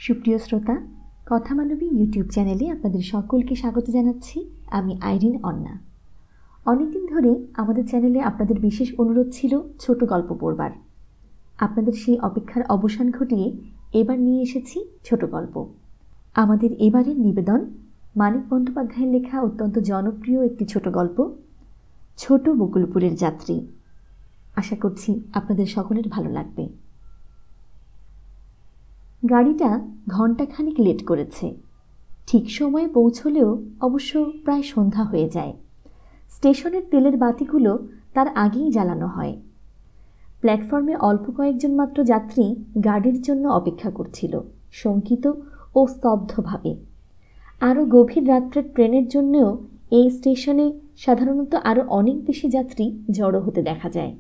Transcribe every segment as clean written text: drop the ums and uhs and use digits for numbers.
সুপ্রিয় শ্রোতা, কথা মানবী ইউটিউব চ্যানেলে আপনাদের সকলকে স্বাগত জানাচ্ছি। আমি আইরিন অন্না। অনেকদিন ধরে আমাদের চ্যানেলে আপনাদের বিশেষ অনুরোধ ছিল ছোট গল্প পড়বার। আপনাদের সেই অপেক্ষার অবসান ঘটিয়ে এবার নিয়ে এসেছি ছোট গল্প। আমাদের এবারের নিবেদন মানিক বন্দ্যোপাধ্যায়ের লেখা অত্যন্ত জনপ্রিয় একটি ছোট গল্প, ছোট বকুলপুরের যাত্রী। আশা করছি আপনাদের সকলের ভালো লাগবে। গাড়িটা ঘণ্টাখানিক লেট করেছে। ঠিক সময়ে পৌঁছলেও অবশ্য প্রায় সন্ধ্যা হয়ে যায়। স্টেশনের তেলের বাতিগুলো তার আগেই জ্বালানো হয়। প্ল্যাটফর্মে অল্প কয়েকজন মাত্র যাত্রী গাড়ির জন্য অপেক্ষা করছিল, শঙ্কিত ও স্তব্ধভাবে। আরও গভীর রাত্রের ট্রেনের জন্যও এই স্টেশনে সাধারণত আরও অনেক বেশি যাত্রী জড়ো হতে দেখা যায়।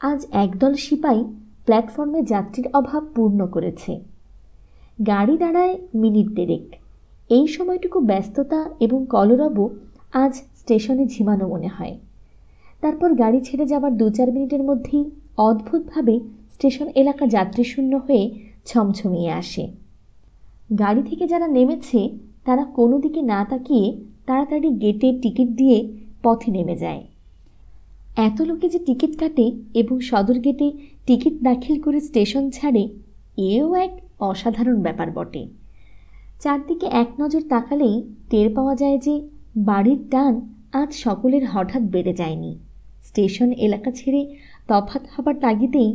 আজ একদল সিপাই প্ল্যাটফর্মে যাত্রীর অভাব পূর্ণ করেছে। গাড়ি দাঁড়ায় মিনিট দেড়েক। এই সময়টুকু ব্যস্ততা এবং কলরব আজ স্টেশনে ঝিমানো মনে হয়। তারপর গাড়ি ছেড়ে যাবার 2-4 মিনিটের মধ্যেই অদ্ভুতভাবে স্টেশন এলাকা যাত্রীশূন্য হয়ে ছমছমিয়ে আসে। গাড়ি থেকে যারা নেমেছে তারা কোনো দিকে না তাকিয়ে তাড়াতাড়ি গেটে টিকিট দিয়ে পথে নেমে যায়। এত লোকে যে টিকিট কাটে এবং সদর গেটে টিকিট দাখিল করে স্টেশন ছাড়ে, এও এক অসাধারণ ব্যাপার বটে। চারদিকে এক নজর তাকালেই টের পাওয়া যায় যে বাড়ির টান আজ সকলের হঠাৎ বেড়ে যায়নি। স্টেশন এলাকা ছেড়ে তফাৎ হবার তাগিদেই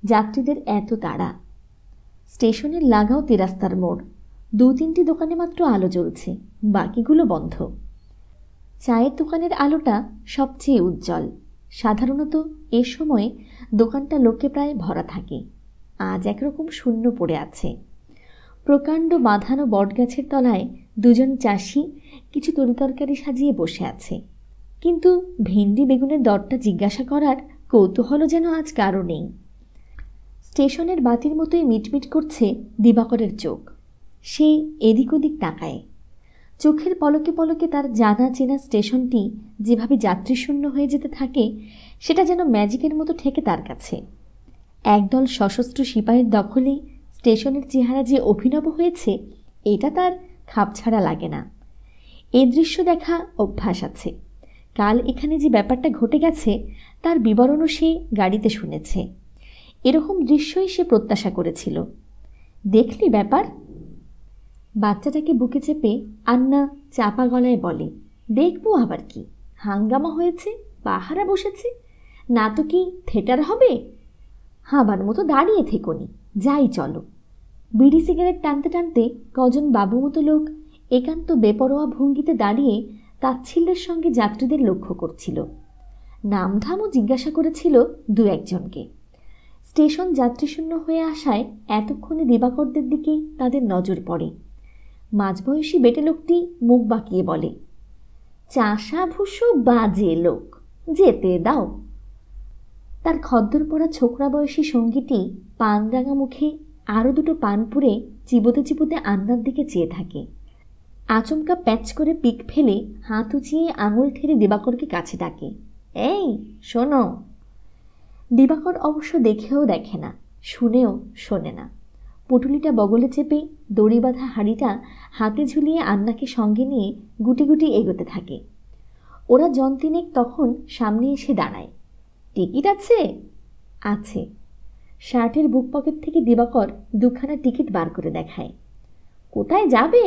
যাত্রীদের এত তাড়া। স্টেশনের লাগাও তেরাস্তার মোড়। 2-3টি দোকানে মাত্র আলো জ্বলছে, বাকিগুলো বন্ধ। চায়ের দোকানের আলোটা সবচেয়ে উজ্জ্বল। সাধারণত এ সময়ে দোকানটা লোকে প্রায় ভরা থাকে। আজ একরকম শূন্য পড়ে আছে। প্রকাণ্ড বাঁধানো বটগাছের তলায় 2জন চাষি কিছু তরিতরকারি সাজিয়ে বসে আছে, কিন্তু ভেন্ডি বেগুনের দরটা জিজ্ঞাসা করার কৌতূহলও যেন আজ কারও নেই। স্টেশনের বাতির মতোই মিটমিট করছে দিবাকরের চোখ। সে এদিক ওদিক তাকায়। চোখের পলকে পলকে তার জানা চেনা স্টেশনটি যেভাবে যাত্রীশূন্য হয়ে যেতে থাকে, সেটা যেন ম্যাজিকের মতো ঠেকে তার কাছে। একদল সশস্ত্র সিপাহীর দখলে স্টেশনের চেহারা যে অভিনব হয়েছে, এটা তার খাপছাড়া লাগে না। এই দৃশ্য দেখা অভ্যাস আছে। কাল এখানে যে ব্যাপারটা ঘটে গেছে তার বিবরণও সে গাড়িতে শুনেছে। এরকম দৃশ্যই সে প্রত্যাশা করেছিল। দেখলি ব্যাপার? বাচ্চাটাকে বুকে চেপে আন্না চাপা গলায় বলে, দেখবো আবার কি, হাঙ্গামা হয়েছে, পাহারা বসেছে, না তো কি থিয়েটার হবে? হাবার মতো দাঁড়িয়ে থেকোনি, যাই চলো। বিড়ি সিগারেট টানতে টানতে কজন বাবু মতো লোক একান্ত বেপরোয়া ভঙ্গিতে দাঁড়িয়ে তাচ্ছিল্যের সঙ্গে যাত্রীদের লক্ষ্য করছিল। নামধামও জিজ্ঞাসা করেছিল 2-1জনকে। স্টেশন যাত্রীশূন্য হয়ে আসায় এতক্ষণে দিবাকরদের দিকে তাদের নজর পড়ে। মাঝবয়সী বেটে লোকটি মুখ বাঁকিয়ে বলে, চাষা ভুষো বাজে লোক, যেতে দাও। তার খদ্দর পরা ছোকরা বয়সী সঙ্গীটি পান রাঙা মুখে আরও 2টো পান পুড়ে চিবোতে চিবোতে আন্নার দিকে চেয়ে থাকে। আচমকা প্যাচ করে পিক ফেলে হাত উঁচিয়ে আঙুল ঠেলে দিবাকরকে কাছে ডাকে, এই শোনো। দিবাকর অবশ্য দেখেও দেখে না, শুনেও শোনে না। পুটুলিটা বগলে চেপে দড়ি বাঁধা হাঁড়িটা হাতে ঝুলিয়ে আন্নাকে সঙ্গে নিয়ে গুটি গুটি এগোতে থাকে। ওরা 3 তখন সামনে এসে দাঁড়ায়। টিকিট আছে? আছে। শার্টের বুক পকেট থেকে দিবাকর 2খানা টিকিট বার করে দেখায়। কোথায় যাবে?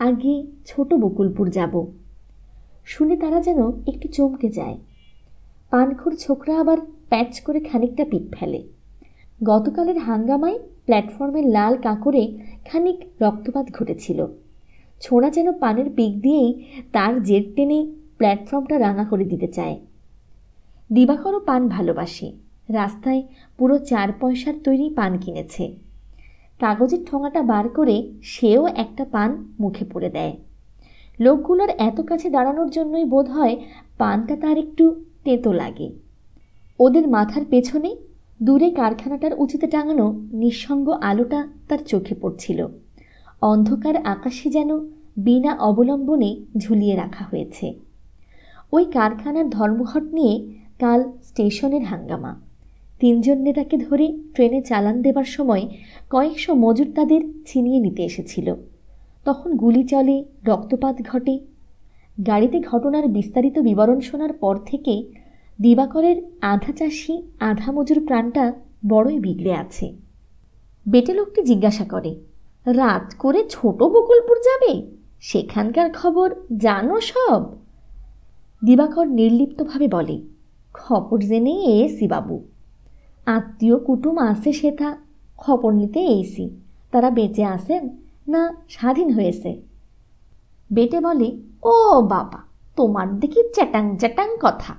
আগে ছোট বকুলপুর যাব। শুনে তারা যেন একটু চমকে যায়। পানখোর ছোকরা আবার প্যাচ করে খানিকটা পিক ফেলে। গতকালের হাঙ্গামায় প্ল্যাটফর্মের লাল কাঁকড়ে খানিক রক্তপাত ঘটেছিল। ছোঁড়া যেন পানের পিক দিয়েই তার জেট টেনে প্ল্যাটফর্মটা রাঙা করে দিতে চায়। দিবাকরও পান ভালোবাসে। রাস্তায় পুরো 4 পয়সার তৈরি পান কিনেছে। কাগজের ঠোঙাটা বার করে সেও একটা পান মুখে পুরে দেয়। লোকগুলোর এত কাছে দাঁড়ানোর জন্যই বোধ হয় পানটা তার একটু তেতো লাগে। ওদের মাথার পেছনে দূরে কারখানাটার উঁচুতে টাঙানো নিঃসঙ্গ আলোটা তার চোখে পড়ছিল। অন্ধকার আকাশে যেন বিনা অবলম্বনে ঝুলিয়ে রাখা হয়েছে। ওই কারখানার ধর্মঘট নিয়ে কাল স্টেশনের হাঙ্গামা। তিনজন নেতাকে ধরে ট্রেনে চালান দেবার সময় কয়েকশো মজুর তাদের ছিনিয়ে নিতে এসেছিল। তখন গুলি চলে, রক্তপাত ঘটে। গাড়িতে ঘটনার বিস্তারিত বিবরণ শোনার পর থেকে দিবাকরের আধা চাষি আধা মজুর প্রাণটা বড়ই বিগড়ে আছে। বেটে লোকটি জিজ্ঞাসা করে, রাত করে ছোট বকুলপুর যাবে? সেখানকার খবর জানো সব? দিবাকর নির্লিপ্তভাবে বলে, খবর জেনেই এসি বাবু। আত্মীয় কুটুম আছে সেথা, খবর নিতে এইসি। তারা বেঁচে আছেন না স্বাধীন হয়েছে? বেটে বলে, ও বাবা, তোমার দেখি চ্যাটাং চ্যাটাং কথা।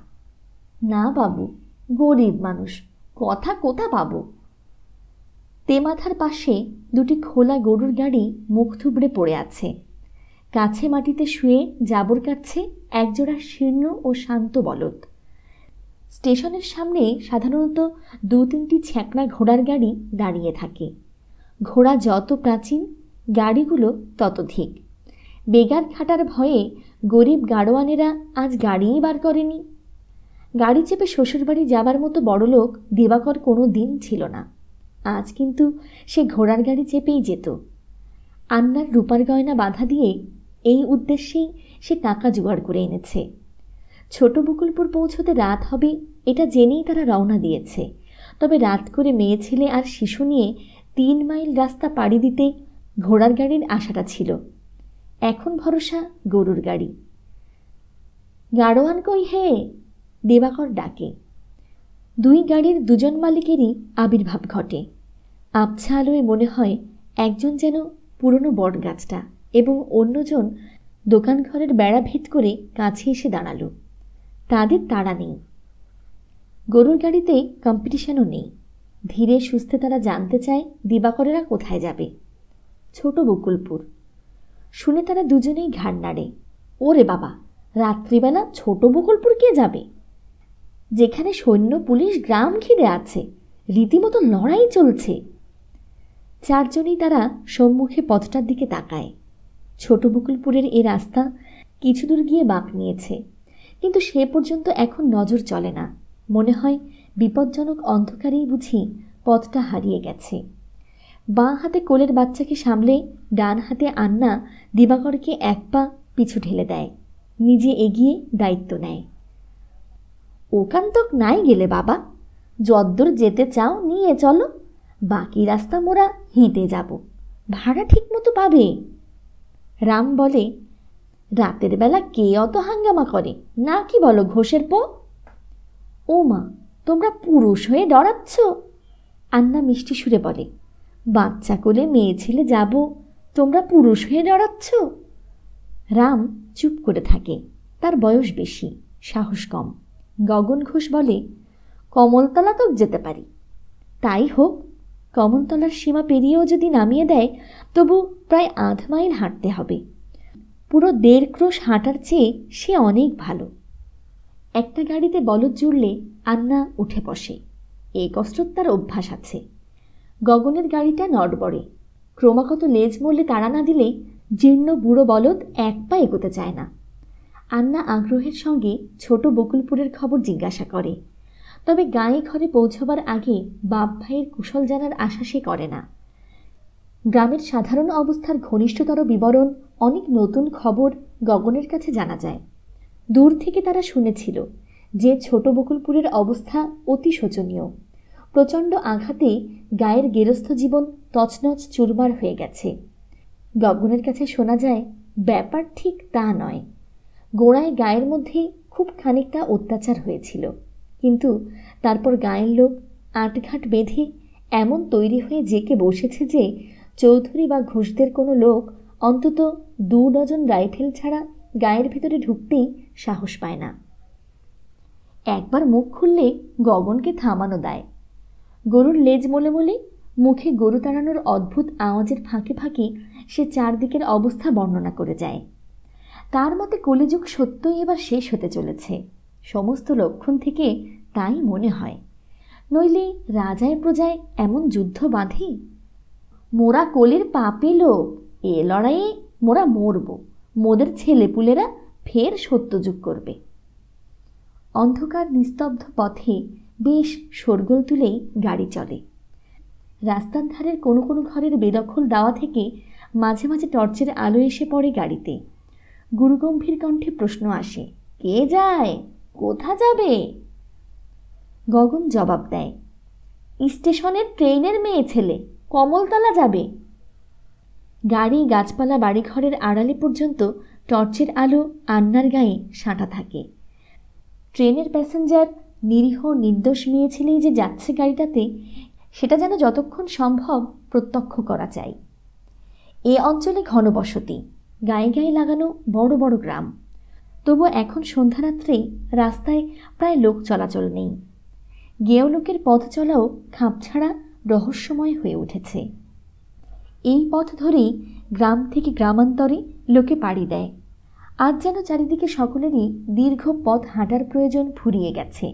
না বাবু, গরিব মানুষ, কথা কোথা পাবো? তেমাথার পাশে দুটি খোলা গরুর গাড়ি মুখ থুবড়ে পড়ে আছে। কাছে মাটিতে শুয়ে জাবর কাটছে একজোড়া শীর্ণ ও শান্ত বলদ। স্টেশনের সামনে সাধারণত 2-3টি ছ্যাঁকড়া ঘোড়ার গাড়ি দাঁড়িয়ে থাকে। ঘোড়া যত প্রাচীন, গাড়িগুলো ততোধিক। বেগার খাটার ভয়ে গরিব গাড়োয়ানেরা আজ গাড়িই বার করেনি। গাড়ি চেপে শ্বশুরবাড়ি যাবার মতো বড়লোক দিবাকর কোনো দিন ছিল না। আজ কিন্তু সে ঘোড়ার গাড়ি চেপেই যেত। আন্নার রূপার গয়না বাধা দিয়ে এই উদ্দেশ্যেই সে টাকা জোগাড় করে এনেছে। ছোট বকুলপুর পৌঁছতে রাত হবে এটা জেনেই তারা রওনা দিয়েছে। তবে রাত করে মেয়ে ছেলে আর শিশু নিয়ে 3 মাইল রাস্তা পাড়ি দিতে ঘোড়ার গাড়ির আশাটা ছিল। এখন ভরসা গরুর গাড়ি। গাড়োয়ান কই হে? দিবাকর ডাকে। 2 গাড়ির 2জন মালিকেরই আবির্ভাব ঘটে। আবছা আলোয় মনে হয় একজন যেন পুরনো বট গাছটা এবং অন্যজন দোকান ঘরের বেড়া ভেদ করে কাছে এসে দাঁড়ালো। তাদের তাড়া নেই। গরুর গাড়িতে কম্পিটিশনও নেই। ধীরে সুস্থে তারা জানতে চায় দিবাকরেরা কোথায় যাবে। ছোট বকুলপুর। শুনে তারা দুজনেই ঘাড় নাড়ে। ওরে বাবা, রাত্রিবেলা ছোট বকুলপুর কে যাবে? যেখানে সৈন্য পুলিশ গ্রাম ঘিরে আছে, রীতিমতো লড়াই চলছে। 4 জনেই তারা সম্মুখে পথটার দিকে তাকায়। ছোট বকুলপুরের এ রাস্তা কিছু দূর গিয়ে বাঁক নিয়েছে, কিন্তু সে পর্যন্ত এখন নজর চলে না। মনে হয় বিপজ্জনক অন্ধকারেই বুঝি পথটা হারিয়ে গেছে। বাঁ হাতে কোলের বাচ্চাকে সামলে ডান হাতে আন্না দিবাকরকে 1 পা পিছু ঠেলে দেয়, নিজে এগিয়ে দায়িত্ব নেয়। ওখানতক নাই গেলে বাবা, যদ্দূর যেতে চাও নিয়ে চলো, বাকি রাস্তা মোরা হেঁটে যাব, ভাড়া ঠিক মতো পাবে। রাম বলে, রাতের বেলা কে অত হাঙ্গামা করে, না কি বলো ঘোষের পো? ও মা, তোমরা পুরুষ হয়ে ডরাচ্ছ? আন্না মিষ্টি সুরে বলে, বাচ্চা কোলে মেয়ে ছেলে যাব, তোমরা পুরুষ হয়ে ডরাচ্ছ? রাম চুপ করে থাকে। তার বয়স বেশি, সাহস কম। গগন ঘোষ বলে, কমলতলা তক যেতে পারি। তাই হোক, কমলতলার সীমা পেরিয়েও যদি নামিয়ে দেয় তবু প্রায় 1/2 মাইল হাঁটতে হবে। পুরো 1.5 ক্রোশ হাঁটার চেয়ে সে অনেক ভালো। একটা গাড়িতে বলদ জুড়লে আন্না উঠে বসে। এই কসরত তার অভ্যাস আছে। গগনের গাড়িটা নড়বড়ে। ক্রমাগত লেজ মরলে তাড়া না দিলে জীর্ণ বুড়ো বলদ 1 পা এগোতে চায় না। আন্না আগ্রহের সঙ্গে ছোট বকুলপুরের খবর জিজ্ঞাসা করে, তবে গায়ে ঘরে পৌঁছবার আগে বাপ ভাইয়ের কুশল জানার আশা সে করে না। গ্রামের সাধারণ অবস্থার ঘনিষ্ঠতর বিবরণ, অনেক নতুন খবর গগনের কাছে জানা যায়। দূর থেকে তারা শুনেছিল যে ছোট বকুলপুরের অবস্থা অতি শোচনীয়। প্রচণ্ড আঘাতে গায়ের গেরস্থ জীবন তছনছ চুরমার হয়ে গেছে। গগনের কাছে শোনা যায় ব্যাপার ঠিক তা নয়। গোড়ায় গায়ের মধ্যে খুব খানিকটা অত্যাচার হয়েছিল, কিন্তু তারপর গায়ের লোক আটঘাট বেঁধে এমন তৈরি হয়ে জেকে বসেছে যে চৌধুরী বা ঘোষদের কোনো লোক অন্তত 2 ডজন রাইফেল ছাড়া গায়ের ভেতরে ঢুকতেই সাহস পায় না। একবার মুখ খুললে গগনকে থামানো দায়। গরুর লেজ মোলে মোলে মুখে গরু তাড়ানোর অদ্ভুত আওয়াজের ফাঁকে ফাঁকে সে চারদিকের অবস্থা বর্ণনা করে যায়। তার মতে কলিযুগ সত্যই এবার শেষ হতে চলেছে। সমস্ত লক্ষণ থেকে তাই মনে হয়, নইলে রাজায় প্রজায় এমন যুদ্ধ বাঁধে। মোরা কলির পাপে লোক, এ লড়াইয়ে মোরা মরব, মোদের ছেলেপুলেরা ফের সত্যযুগ করবে। অন্ধকার নিস্তব্ধ পথে বেশ শোরগোল তুলেই গাড়ি চলে। রাস্তার ধারের কোনো কোনো ঘরের বেদখল দাওয়া থেকে মাঝে মাঝে টর্চের আলো এসে পড়ে গাড়িতে। গুরুগম্ভীর কণ্ঠে প্রশ্ন আসে, কে যায়? কোথা যাবে? গগন জবাব দেয়, স্টেশনের ট্রেনের মেয়ে ছেলে, কমলতলা যাবে। গাড়ি, গাছপালা, বাড়িঘরের আড়ালে পর্যন্ত টর্চের আলো আন্নার গায়ে সাঁটা থাকে। ট্রেনের প্যাসেঞ্জার, নিরীহ নির্দোষ মেয়ে ছেলেই যে যাচ্ছে গাড়িটাতে, সেটা যেন যতক্ষণ সম্ভব প্রত্যক্ষ করা চাই। এ অঞ্চলে ঘনবসতি, গায়ে গায়ে লাগানো বড় বড় গ্রাম। তবু এখন সন্ধ্যারাত্রেই রাস্তায় প্রায় লোক চলাচল নেই। গেঁয়ো লোকের পথ চলাও খাপছাড়া রহস্যময় হয়ে উঠেছে। এই পথ ধরেই গ্রাম থেকে গ্রামান্তরে লোকে পাড়ি দেয়। আজ যেন চারিদিকে সকলেরই দীর্ঘ পথ হাঁটার প্রয়োজন ফুরিয়ে গেছে।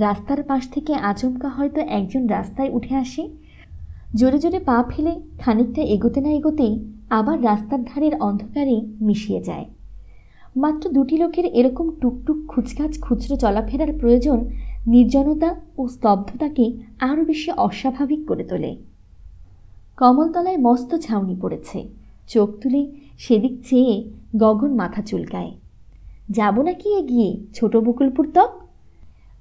রাস্তার পাশ থেকে আচমকা হয়তো একজন রাস্তায় উঠে আসে, জোরে জোরে পা ফেলে খানিকটা এগোতে না এগোতেই আবার রাস্তার ধারের অন্ধকারে মিশিয়ে যায়। মাত্র দুটি লোকের এরকম টুকটুক খুচখাচ খুচরো চলাফেরার প্রয়োজন নির্জনতা ও স্তব্ধতাকে আরও বেশি অস্বাভাবিক করে তোলে। কমলতলায় মস্ত ছাউনি পড়েছে। চোখ তুলে সেদিক চেয়ে গগন মাথা চুলকায়। যাব নাকি এগিয়ে ছোট বকুলপুর তক?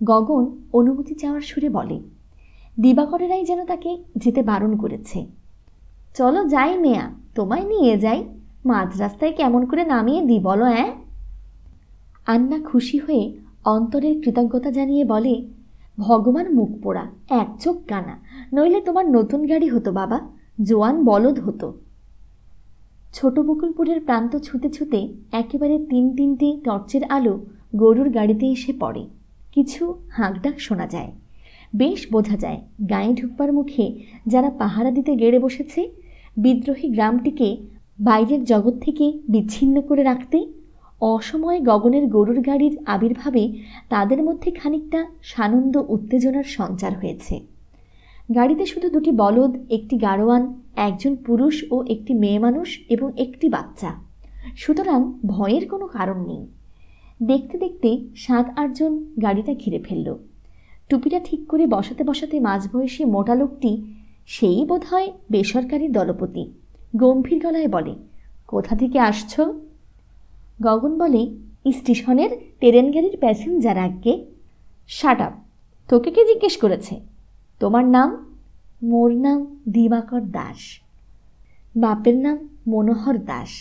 গগন অনুমতি চাওয়ার সুরে বলে। দিবাকরেরাই যেন তাকে যেতে বারণ করেছে। চলো যাই মেয়া, তোমায় নিয়ে যাই, মাঝ রাস্তায় কেমন করে নামিয়ে দি বলো? আন্না খুশি হয়ে অন্তরের কৃতজ্ঞতা জানিয়ে বলে, ভগবান মুখ পোড়া, এক চোখ কানা, নইলে তোমার নতুন গাড়ি হতো বাবা, জোয়ান বলদ হতো। ছোট বকুলপুরের প্রান্ত ছুতে ছুতে একেবারে তিনটে টর্চের আলো গরুর গাড়িতে এসে পড়ে। কিছু হাঁকডাক শোনা যায়। বেশ বোঝা যায় গায়ে ঢুকবার মুখে যারা পাহারা দিতে গেড়ে বসেছে, বিদ্রোহী গ্রামটিকে বাইরের জগৎ থেকে বিচ্ছিন্ন করে রাখতে অসময়ে গগনের গরুর গাড়ির আবির্ভাবে তাদের মধ্যে খানিকটা সানন্দ উত্তেজনার সঞ্চার হয়েছে। গাড়িতে শুধু দুটি বলদ, একটি গাড়োয়ান, একজন পুরুষ ও একটি মেয়ে মানুষ এবং একটি বাচ্চা। সুতরাং ভয়ের কোনো কারণ নেই। দেখতে দেখতে 7-8 জন গাড়িটা ঘিরে ফেলল। টুপিটা ঠিক করে বসাতে বসাতে মাঝবয়সী মোটা লোকটি, সেই বোধহয় বেসরকারি দলপতি, গম্ভীর গলায় বলে, কোথা থেকে আসছো? গগন বলে, স্টেশনের ট্রেন গাড়ির প্যাসেঞ্জার আজ্ঞে। শাট আপ, তোকে কে জিজ্ঞেস করেছে? তোমার নাম? মোর নাম দিবাকর দাস। বাপের নাম মনোহর দাস।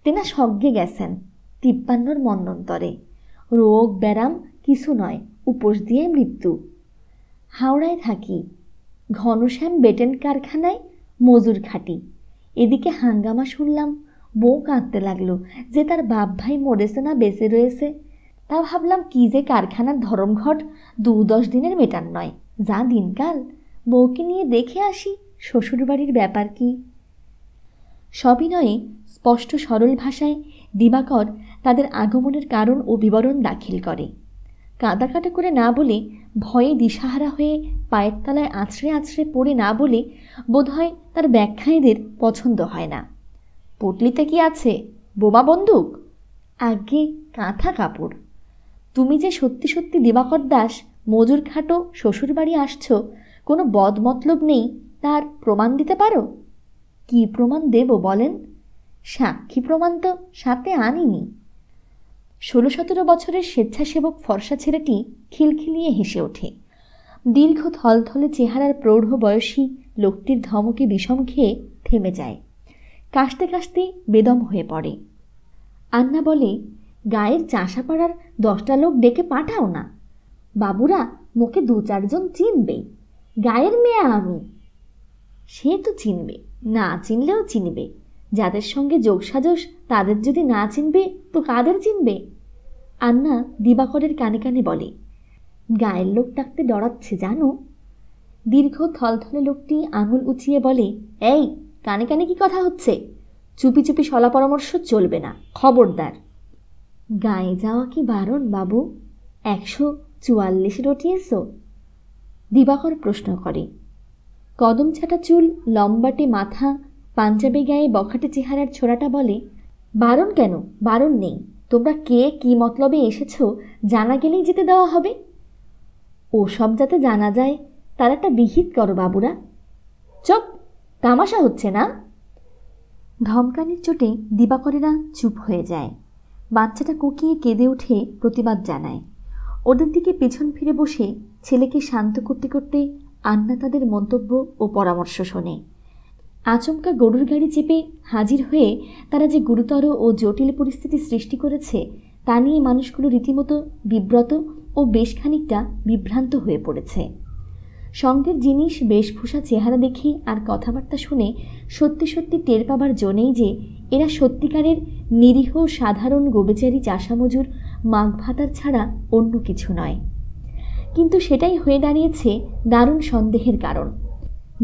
তেনা সজ্ঞে গেছেন 53 মন্বন্তরে। রোগ ব্যারাম কিছু নয়, উপোস দিয়ে মৃত্যু। হাওড়ায় থাকি, ঘনশ্যাম বেটেন কারখানায় মজুর খাটি। এদিকে হাঙ্গামা শুনলাম, বউ কাঁদতে লাগলো যে তার বাপ ভাই মরেছে না বেঁচে রয়েছে। তা ভাবলাম কি যে কারখানার ধরমঘট 2-10 দিনের মেটার নয়, যা দিনকাল, বউকে নিয়ে দেখে আসি শ্বশুরবাড়ির ব্যাপার কি। সবিনয়ে স্পষ্ট সরল ভাষায় দিবাকর তাদের আগমনের কারণ ও বিবরণ দাখিল করে। কাঁদাকাটা করে না বলে, ভয়ে দিশাহারা হয়ে পায়ের তলায় আছড়ে আছড়ে পড়ে না বলে বোধহয় তার ব্যাখ্যা এদের পছন্দ হয় না। পটলিতে কি আছে? বোমা বন্দুক? আজ্ঞে কাঁথা কাপড়। তুমি যে সত্যি সত্যি দিবাকর দাস মজুর খাটো শ্বশুরবাড়ি আসছ, কোনো বদমতলব নেই তার প্রমাণ দিতে পারো? কি প্রমাণ দেব বলেন? সাক্ষী প্রমাণ তো সাথে আনিনি। 16-17 বছরের স্বেচ্ছাসেবক ফর্সা ছেলেটি খিলখিলিয়ে হেসে ওঠে। দীর্ঘ থলথলে চেহারার প্রৌঢ় বয়সী লোকটির ধমকে বিষম খেয়ে থেমে যায়। কাশতে কাশতে বেদম হয়ে পড়ে। আন্না বলে, গায়ের চাষাপাড়ার 10টা লোক ডেকে পাঠাও না। বাবুরা মোকে 2-4 জন চিনবেই, গায়ের মেয়ে আমি। সে তো চিনবে, না চিনলেও চিনবে। যাদের সঙ্গে যোগসাজশ তাদের যদি না চিনবে তো কাদের চিনবে? আন্না দিবাকরের কানে কানে বলে, গায়ের লোক ডাকতে ডরাচ্ছে জানো। দীর্ঘ থলথলে লোকটি আঙুল উঁচিয়ে বলে, এই কানে কানে কি কথা হচ্ছে? চুপি চুপি সলা পরামর্শ চলবে না, খবরদার। গায়ে যাওয়া কি বারণ বাবু? 144 রটিয়েছ? দিবাকর প্রশ্ন করে। কদম ছাটা চুল, লম্বাটে মাথা, পাঞ্জাবি গায়ে বখাটে চেহারার ছোড়াটা বলে, বারণ কেন? বারণ নেই। তোমরা কে কি মতলবে এসেছ জানা গেলেই যেতে দেওয়া হবে। ওসব যাতে জানা যায় তার একটা বিহিত করো বাবুরা। চুপ, তামাশা হচ্ছে না? ধমকানির চোটে দিবাকরেরা চুপ হয়ে যায়। বাচ্চাটা কোকিয়ে কেঁদে উঠে প্রতিবাদ জানায়। ওদের দিকে পেছন ফিরে বসে ছেলেকে শান্ত করতে করতে আন্না তাদের মন্তব্য ও পরামর্শ শোনে। আচমকা গরুর গাড়ি চেপে হাজির হয়ে তারা যে গুরুতর ও জটিল পরিস্থিতি সৃষ্টি করেছে তা নিয়ে মানুষগুলো রীতিমতো বিব্রত ও বেশ খানিকটা বিভ্রান্ত হয়ে পড়েছে। সঙ্গের জিনিস, বেশভূষা, চেহারা দেখে আর কথাবার্তা শুনে সত্যি সত্যি টের পাবার জন্যেই যে এরা সত্যিকারের নিরীহ সাধারণ গোবেচারি চাষামজুর মাঘ ভাতার ছাড়া অন্য কিছু নয়। কিন্তু সেটাই হয়ে দাঁড়িয়েছে দারুণ সন্দেহের কারণ।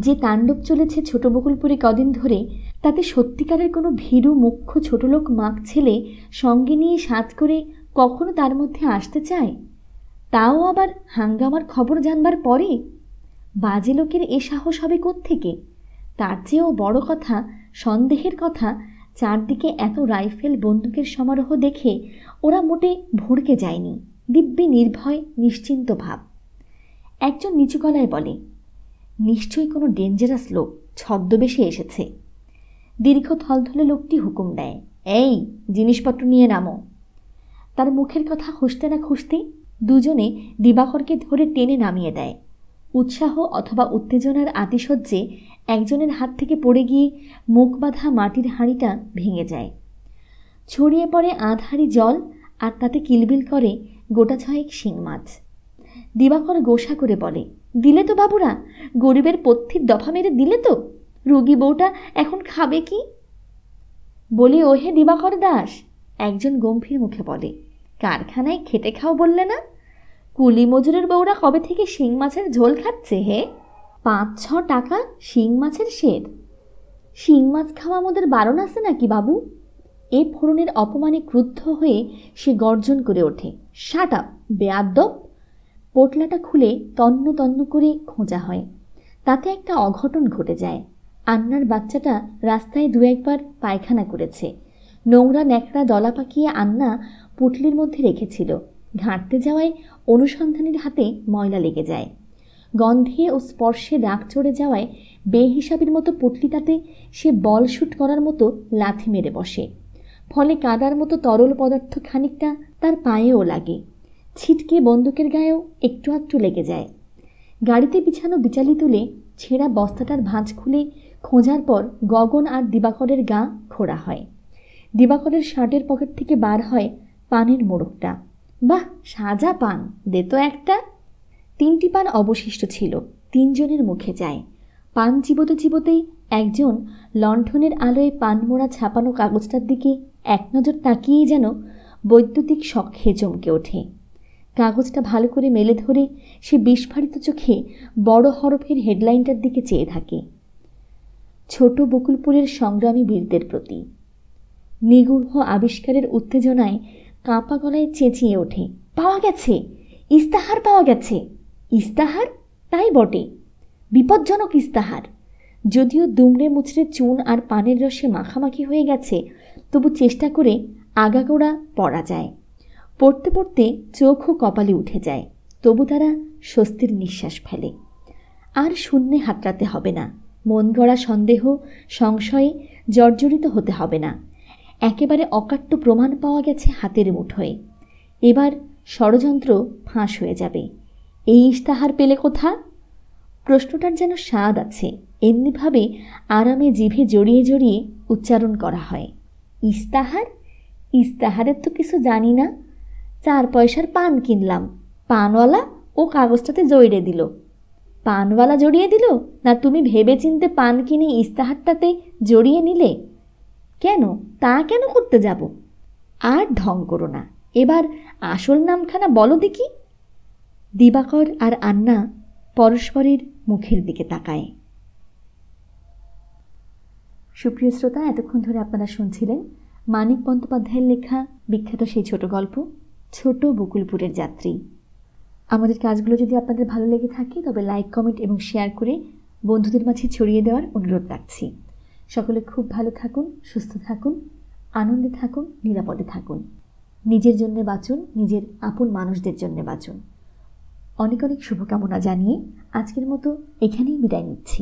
যে তাণ্ডব চলেছে ছোট বকুলপুরে কদিন ধরে, তাতে সত্যিকারের কোনো ভীরু মুখ্য ছোটলোক মাগ ছেলে সঙ্গে নিয়ে সাথ করে কখনো তার মধ্যে আসতে চায়? তাও আবার হাঙ্গামার খবর জানবার পরে? বাজে লোকের এ সাহস হবে কোত্থেকে? তার চেয়েও বড় কথা, সন্দেহের কথা, চারদিকে এত রাইফেল বন্দুকের সমারোহ দেখে ওরা মোটে ভড়কে যায়নি। দিব্যি নির্ভয় নিশ্চিন্ত ভাব। একজন নিচু গলায় বলে, নিশ্চয়ই কোনো ডেঞ্জারাস লোক ছদ্মবেশে এসেছে। দীর্ঘ থলথলে লোকটি হুকুম দেয়, এই জিনিসপত্র নিয়ে নামো। তার মুখের কথা খুঁজতে না খুঁজতেই দুজনে দিবাকরকে ধরে টেনে নামিয়ে দেয়। উৎসাহ অথবা উত্তেজনার আতিশয্যে একজনের হাত থেকে পড়ে গিয়ে মুখ বাঁধা মাটির হাঁড়িটা ভেঙে যায়। ছড়িয়ে পড়ে আধহাড়ি জল, আর তাতে কিলবিল করে গোটা ছয়েক শিং মাছ। দিবাকর গোসা করে বলে, দিলে তো বাবুরা, গরিবের পথ্যির দফা মেরে দিলে তো। রোগী বউটা এখন খাবে কি? বলি, ওহে দিবাকর দাস, একজন গম্ভীর মুখে বলে, কারখানায় খেটে খাও বললে না? কুলি মজুরের বউরা কবে থেকে শিং মাছের ঝোল খাচ্ছে হে? 5-6 টাকা শিং মাছের শের। শিং মাছ খাওয়া আমাদের বারণ আছে নাকি বাবু? এ ফোড়নের অপমানে ক্রুদ্ধ হয়ে সে গর্জন করে ওঠে, শাট আপ বেয়াদ্দপ। পোটলাটা খুলে তন্ন তন্ন করে খোঁজা হয়। তাতে একটা অঘটন ঘটে যায়। আন্নার বাচ্চাটা রাস্তায় 2-1 বার পায়খানা করেছে। নোংরা ন্যাকড়া দলা পাকিয়ে আন্না পুটলির মধ্যে রেখেছিল। ঘাঁটতে যাওয়ায় অনুসন্ধানীর হাতে ময়লা লেগে যায়। গন্ধে ও স্পর্শে রাগ চড়ে যাওয়ায় বেহিসাবির মতো পুটলিটাতে সে বল শুট করার মতো লাথি মেরে বসে। ফলে কাদার মতো তরল পদার্থ খানিকটা তার পায়েও লাগে। ছিটকে বন্দুকের গায়েও একটু আধটু লেগে যায়। গাড়িতে বিছানো বিচালি তুলে ছেঁড়া বস্তাটার ভাঁজ খুলে খোঁজার পর গগন আর দিবাকরের গা খোঁড়া হয়। দিবাকরের শার্টের পকেট থেকে বার হয় পানের মোড়কটা। বাহ, সাজা পান, দে তো একটা। 3টি পান অবশিষ্ট ছিল। 3 জনের মুখে যায়। পান চিবোতে চিবোতেই একজন লণ্ঠনের আলোয় পান মোড়া ছাপানো কাগজটার দিকে এক নজর তাকিয়েই যেন বৈদ্যুতিক শখে চমকে ওঠে। কাগজটা ভালো করে মেলে ধরে সে বিস্ফারিত চোখে বড় হরফের হেডলাইনটার দিকে চেয়ে থাকে, ছোট বকুলপুরের সংগ্রামী বীরদের প্রতি। নিগূঢ় আবিষ্কারের উত্তেজনায় কাঁপা গলায় চেঁচিয়ে ওঠে, পাওয়া গেছে, ইস্তাহার পাওয়া গেছে। ইস্তাহার? তাই বটে, বিপজ্জনক ইস্তাহার। যদিও দুমড়ে মুচড়ে চুন আর পানের রসে মাখামাখি হয়ে গেছে, তবু চেষ্টা করে আগাগোড়া পড়া যায়। পড়তে পড়তে চোখও কপালে উঠে যায়, তবু তারা স্বস্তির নিঃশ্বাস ফেলে। আর শূন্যে হাতড়াতে হবে না, মন গড়া সন্দেহ সংশয়ে জর্জরিত হতে হবে না। একেবারে অকাট্য প্রমাণ পাওয়া গেছে হাতের মুঠোয়। এবার ষড়যন্ত্র ফাঁস হয়ে যাবে। এই ইস্তাহার পেলে কোথা? প্রশ্নটার যেন স্বাদ আছে, এমনিভাবে আরামে জিভে জড়িয়ে জড়িয়ে উচ্চারণ করা হয়। ইস্তাহার? ইস্তাহারের তো কিছু জানি না। 4 পয়সার পান কিনলাম, পানওয়ালা ও কাগজটাতে জড়িয়ে দিল। পানওয়ালা জড়িয়ে দিল, না তুমি ভেবে চিনতে পান কিনে ইস্তাহারটাতে জড়িয়ে নিলে? কেন, তা কেন করতে যাব? আর ঢং করো না, এবার আসল নামখানা বলো দেখি। দিবাকর আর আন্না পরস্পরের মুখের দিকে তাকায়। সুপ্রিয় শ্রোতা, এতক্ষণ ধরে আপনারা শুনছিলেন মানিক বন্দ্যোপাধ্যায়ের লেখা বিখ্যাত সেই ছোট গল্প ছোট বকুলপুরের যাত্রী। আমাদের কাজগুলো যদি আপনাদের ভালো লেগে থাকে তবে লাইক, কমেন্ট এবং শেয়ার করে বন্ধুদের মাঝে ছড়িয়ে দেওয়ার অনুরোধ রাখছি। সকলে খুব ভালো থাকুন, সুস্থ থাকুন, আনন্দে থাকুন, নিরাপদে থাকুন। নিজের জন্য বাঁচুন, নিজের আপন মানুষদের জন্য বাঁচুন। অনেক অনেক শুভকামনা জানিয়ে আজকের মতো এখানেই বিদায় নিচ্ছি।